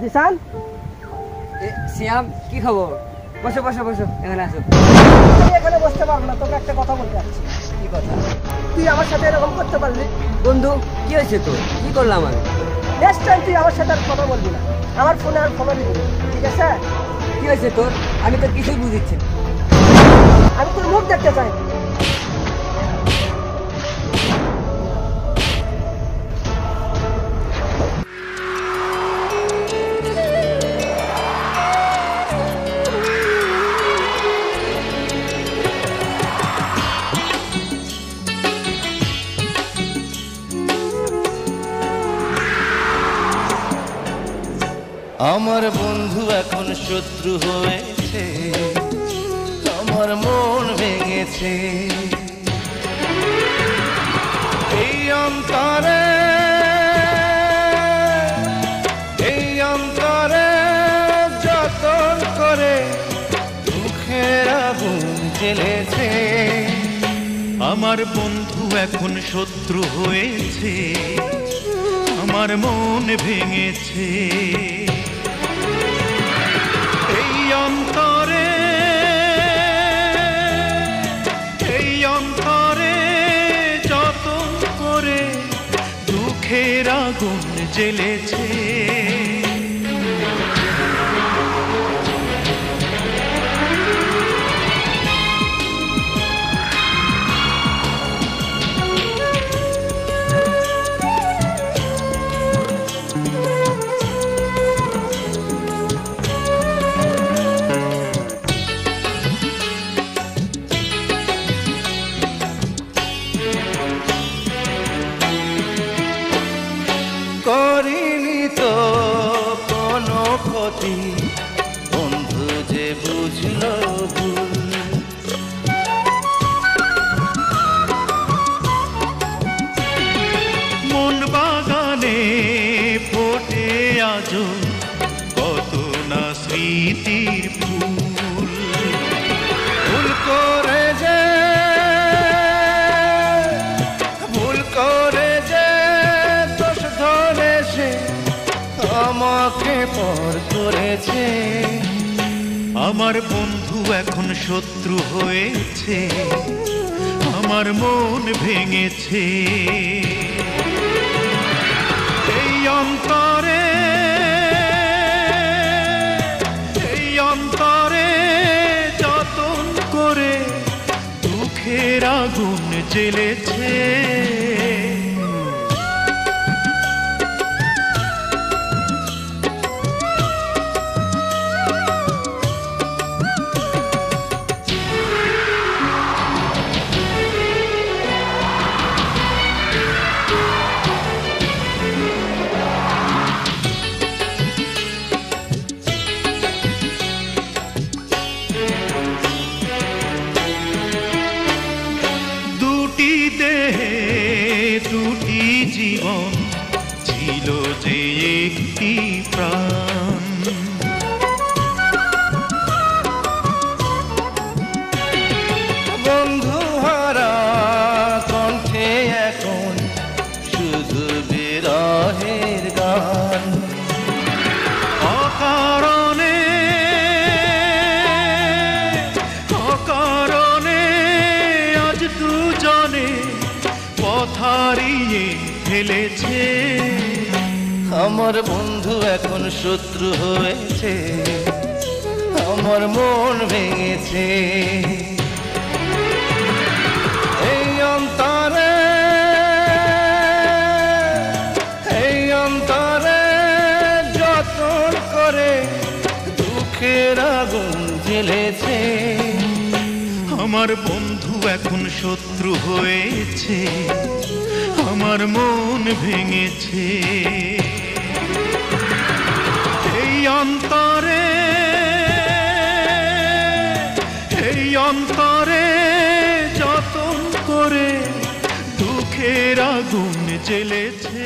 জিসান, সিয়াম কি খবর? বসো বসো বসো, এখানে আসো। আমি এখানে বসতে পারবো না, তোকে একটা কথা বলতে যাচ্ছি। কি কথা? তুই আমার সাথে এরকম করতে পারলি? বন্ধু কি হয়েছে তোর? কি করলাম আমি? নেক্সট টাইম তুই আমার সাথে আর কথা বলবি না, আমার ফোনে আর ফোনও দিবি না, ঠিক আছে? কি হয়েছে তোর? আমি তো কিছুই বুঝিচ্ছি না। আমি তোর মুখ দেখতে চাই। আমার বন্ধু এখন শত্রু হয়েছে, আমার মন ভেঙেছে। এই অন্তরে যতন করে দুঃখের আগুন জ্বেলেছে। আমার বন্ধু এখন শত্রু হয়েছে, আমার মন ভেঙেছে। এই অন্তরে যতন করে দুঃখের আগুন জ্বেলেছে। করিনি তো কোনো ক্ষতি, বন্ধু যে বুঝলো ভুল। মন বাগানে ফোটে আজো কত না স্মৃতির ফুল। ভুল করে যে দোষ ধরে সে আমাকে পর করেছে। আমার বন্ধু এখন শত্রু হয়েছে, আমার মন ভেঙেছে। এই অন্তরে যতন করে দুঃখের আগুন জ্বেলেছে। দুটি দেহে দুটি জীবন, ছিল যে একটি প্রাণ। বন্ধু হারা কণ্ঠে এখন শুধু বিরহের গান। অকারণে আজ দুজনে পথ হারিয়ে ফেলেছে। আমার বন্ধু এখন শত্রু হয়েছে, আমার মন ভেঙেছে। এই অন্তরে যতন করে দুঃখের আগুন জ্বেলেছে। আমার বন্ধু এখন শত্রু হয়েছে, আমার মন ভেঙেছে। এই অন্তরে যতন করে দুঃখের আগুন জ্বেলেছে।